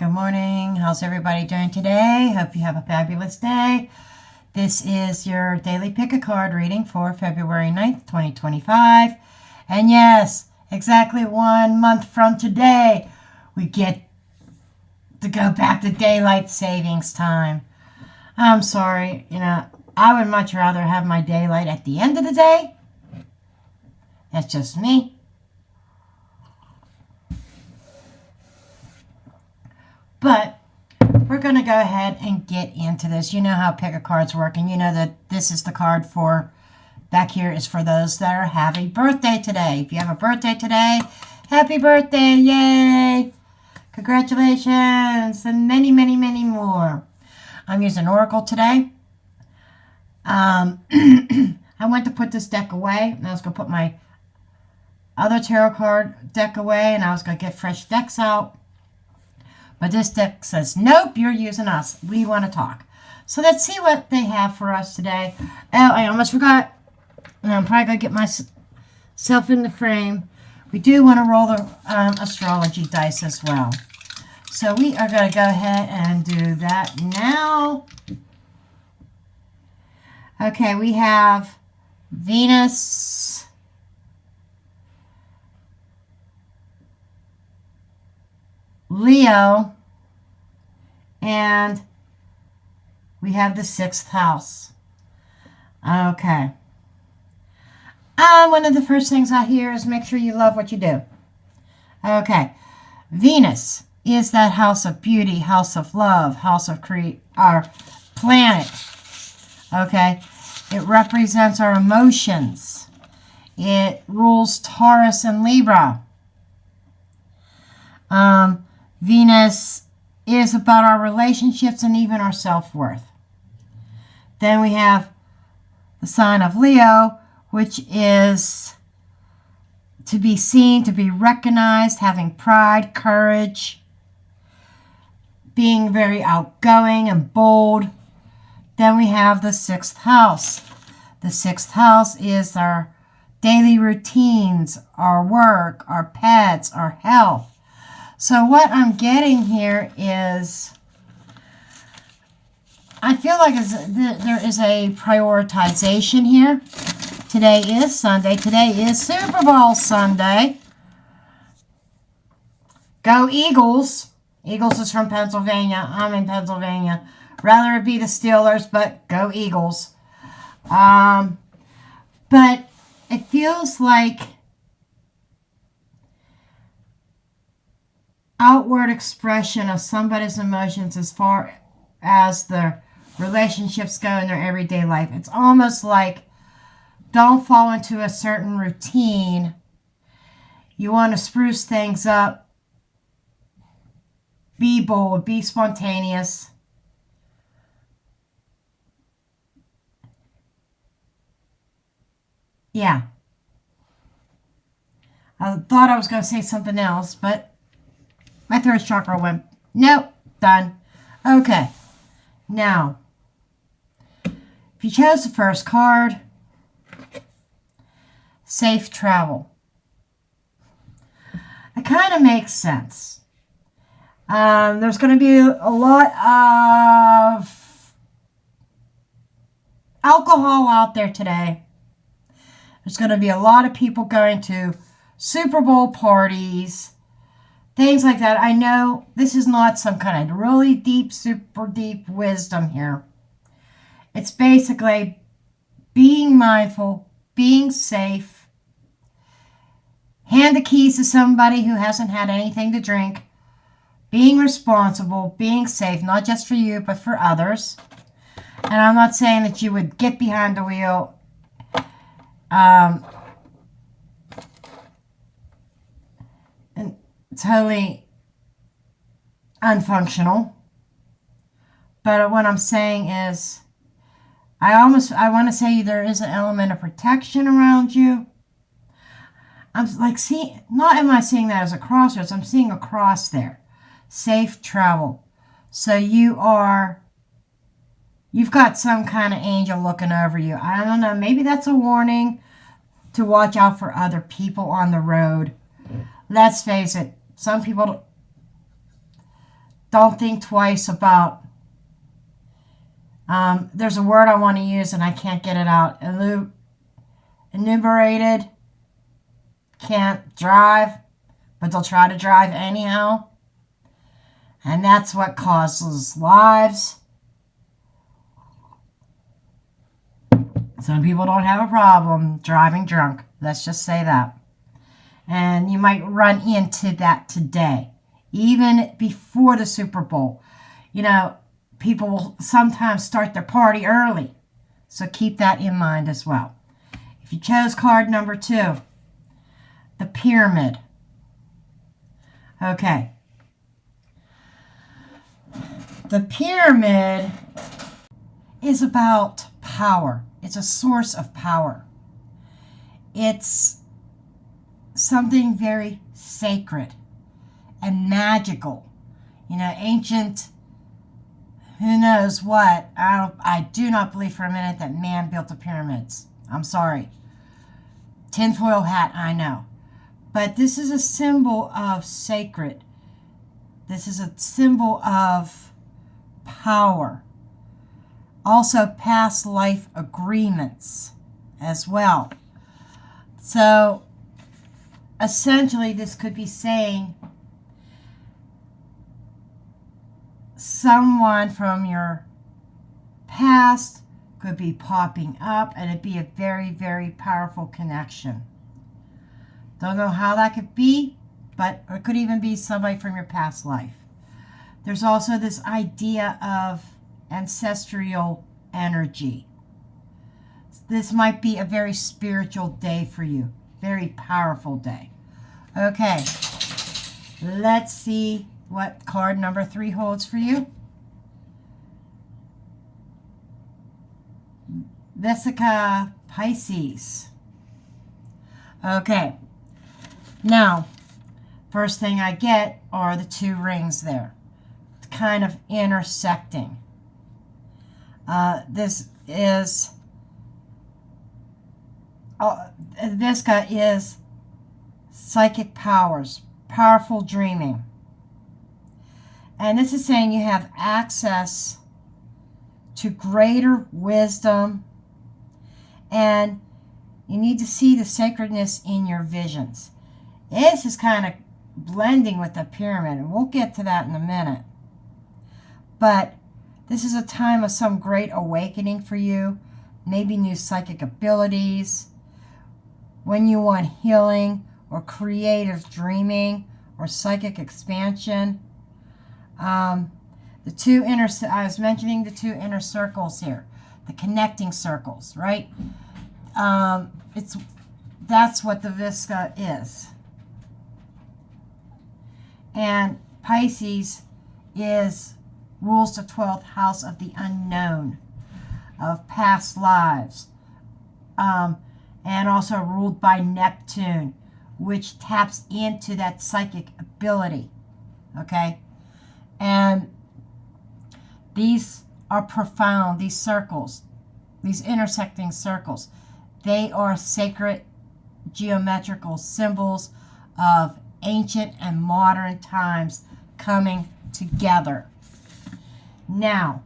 Good morning. How's everybody doing today? Hope you have a fabulous day. This is your daily pick a card reading for February 9th, 2025. And yes, exactly 1 month from today, we get to go back to daylight savings time. I'm sorry, I would much rather have my daylight at the end of the day. That's just me. But we're going to go ahead and get into this. You know how pick a cards work, and you know that this is the card for, back here is for those that are having a birthday today. If you have a birthday today, happy birthday, yay! Congratulations, and many, many, many more. I'm using Oracle today. I went to put this deck away, and I was going to put my other tarot card deck away, and I was going to get fresh decks out. But this deck says, nope, you're using us. We want to talk. So let's see what they have for us today. Oh, I almost forgot. And I'm probably going to get myself in the frame. We do want to roll the astrology dice as well. So we are going to go ahead and do that now. Okay, we have Venus, Leo, and we have the 6th house. Okay. One of the first things I hear is make sure you love what you do. Okay. Venus is that house of beauty, house of love, house of our planet. Okay. It represents our emotions. It rules Taurus and Libra. Venus is about our relationships and even our self-worth. Then we have the sign of Leo, which is to be seen, to be recognized, having pride, courage, being very outgoing and bold. Then we have the 6th house. The 6th house is our daily routines, our work, our pets, our health. So what I'm getting here is, I feel like there is a prioritization here. Today is Sunday. Today is Super Bowl Sunday. Go Eagles. Eagles is from Pennsylvania. I'm in Pennsylvania. Rather it be the Steelers, but go Eagles. But it feels like outward expression of somebody's emotions as far as the relationships go in their everyday life. It's almost like don't fall into a certain routine. You want to spruce things up. Be bold. Be spontaneous. Yeah. I thought I was going to say something else, but my third chakra went, nope, done. Okay. Now, if you chose the first card, safe travel. It kind of makes sense. There's going to be a lot of alcohol out there today. There's going to be a lot of people going to Super Bowl parties, things like that. I know this is not some kind of really deep, super deep wisdom here. It's basically being mindful, being safe, hand the keys to somebody who hasn't had anything to drink, being responsible, being safe, not just for you, but for others. And I'm not saying that you would get behind the wheel and totally unfunctional. But what I'm saying is, I want to say there is an element of protection around you. I'm like, not am I seeing that as a crossroads, I'm seeing a cross there. Safe travel. So you've got some kind of angel looking over you. I don't know, maybe that's a warning to watch out for other people on the road. Let's face it, some people don't think twice about, there's a word I want to use and I can't get it out. Enumerated, can't drive, but they'll try to drive anyhow. And that's what causes lives. Some people don't have a problem driving drunk. Let's just say that. And you might run into that today. Even before the Super Bowl. You know, people will sometimes start their party early. So keep that in mind as well. If you chose card number 2, the Pyramid. Okay. The Pyramid is about power. It's a source of power. It's something very sacred and magical. You know, ancient, who knows what. I do not believe for a minute that man built the pyramids. I'm sorry. Tinfoil hat, I know. But this is a symbol of sacred. This is a symbol of power. Also past life agreements as well. So essentially this could be saying someone from your past could be popping up, and it'd be a very, very powerful connection. Don't know how that could be, but it could even be somebody from your past life. There's also this idea of ancestral energy. This might be a very spiritual day for you. Very powerful day. Okay. Let's see what card number 3 holds for you. Vesica Pisces. Okay. Now, first thing I get are the 2 rings there. Kind of intersecting. This is Vesica is psychic powers, powerful dreaming. And this is saying you have access to greater wisdom, and you need to see the sacredness in your visions. This is kind of blending with the pyramid, and we'll get to that in a minute. But this is a time of some great awakening for you, maybe new psychic abilities, when you want healing or creative dreaming or psychic expansion. I was mentioning the 2 inner circles here, the connecting circles, right? That's what the Vesica is. And Pisces rules the 12th house of the unknown, of past lives, and also ruled by Neptune, which taps into that psychic ability. Okay? And these are profound, these circles, these intersecting circles. They are sacred geometrical symbols of ancient and modern times coming together. Now,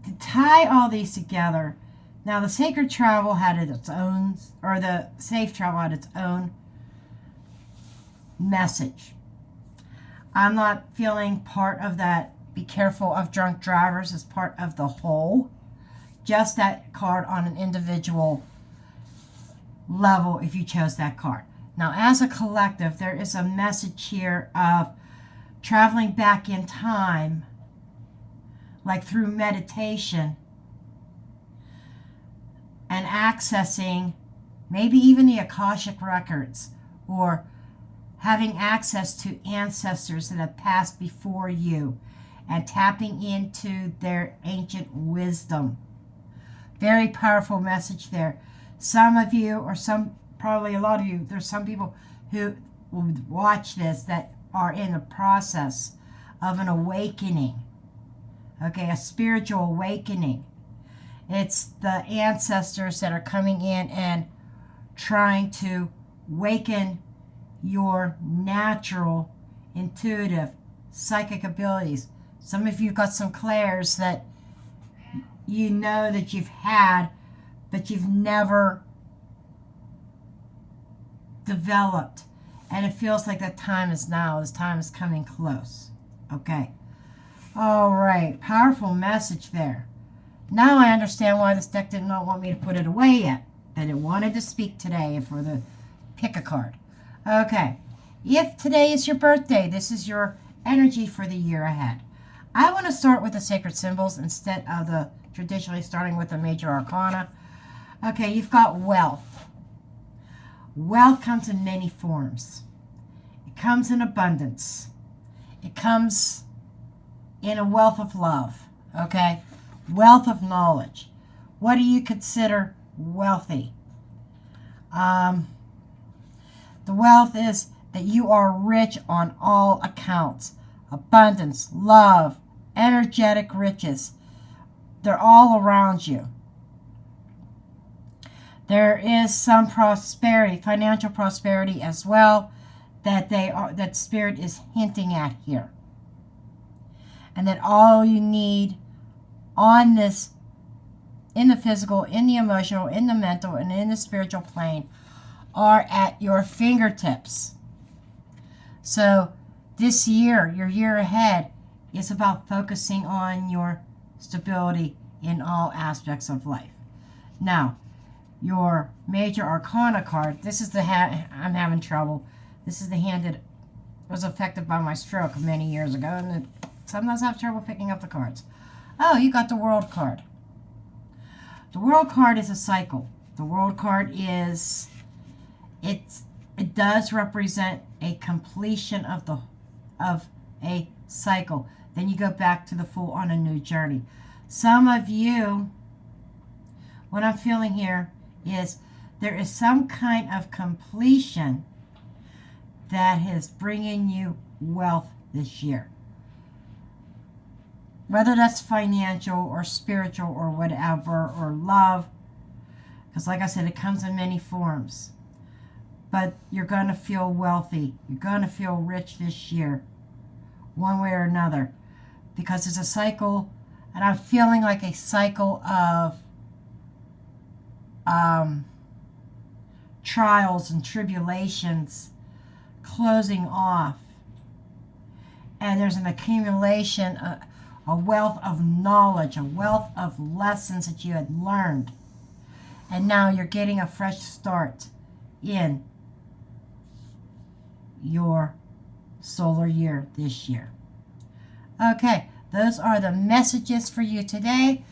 to tie all these together, now the sacred travel had its own, or the safe travel had its own message. I'm not feeling part of that. Be careful of drunk drivers as part of the whole. Just that card on an individual level if you chose that card. Now, as a collective, there is a message here of traveling back in time, like through meditation, and accessing maybe even the Akashic records, or having access to ancestors that have passed before you and tapping into their ancient wisdom. Very powerful message there. Some of you, or probably a lot of you, there's some people who will watch this that are in the process of an awakening. Okay, a spiritual awakening. It's the ancestors that are coming in and trying to waken your natural, intuitive, psychic abilities. Some of you got some clairs that you know that you've had, but you've never developed. And it feels like that time is now. This time is coming close. Okay. All right. Powerful message there. Now I understand why this deck did not want me to put it away yet. That it wanted to speak today for the pick a card. Okay. If today is your birthday, this is your energy for the year ahead. I want to start with the sacred symbols instead of the traditionally starting with the major arcana. Okay, you've got wealth. Wealth comes in many forms. It comes in abundance. It comes in a wealth of love, okay? Wealth of knowledge. What do you consider wealthy? The wealth is that you are rich on all accounts. Abundance, love, energetic riches. They're all around you. There is some prosperity, financial prosperity as well, that Spirit is hinting at here. And that all you need on this, in the physical, in the emotional, in the mental, and in the spiritual plane, are at your fingertips. So this year, your year ahead, is about focusing on your stability in all aspects of life. Now, your major arcana card, this is the I'm having trouble. This is the hand that was affected by my stroke many years ago, and sometimes I have trouble picking up the cards. Oh, you got the World card. The World card is a cycle. The World card is, it does represent a completion of a cycle. Then you go back to the Fool on a new journey. Some of you, what I'm feeling here is there is some kind of completion that is bringing you wealth this year. Whether that's financial or spiritual or whatever, or love. Because like I said, it comes in many forms. But you're going to feel wealthy. You're going to feel rich this year. One way or another. Because it's a cycle, and I'm feeling like a cycle of trials and tribulations closing off. And there's an accumulation, a wealth of knowledge, a wealth of lessons that you had learned. And now you're getting a fresh start in your solar year this year. Okay, those are the messages for you today.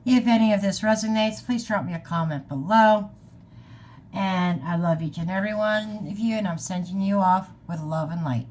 If any of this resonates, please drop me a comment below. And I love each and every one of you, and I'm sending you off with love and light.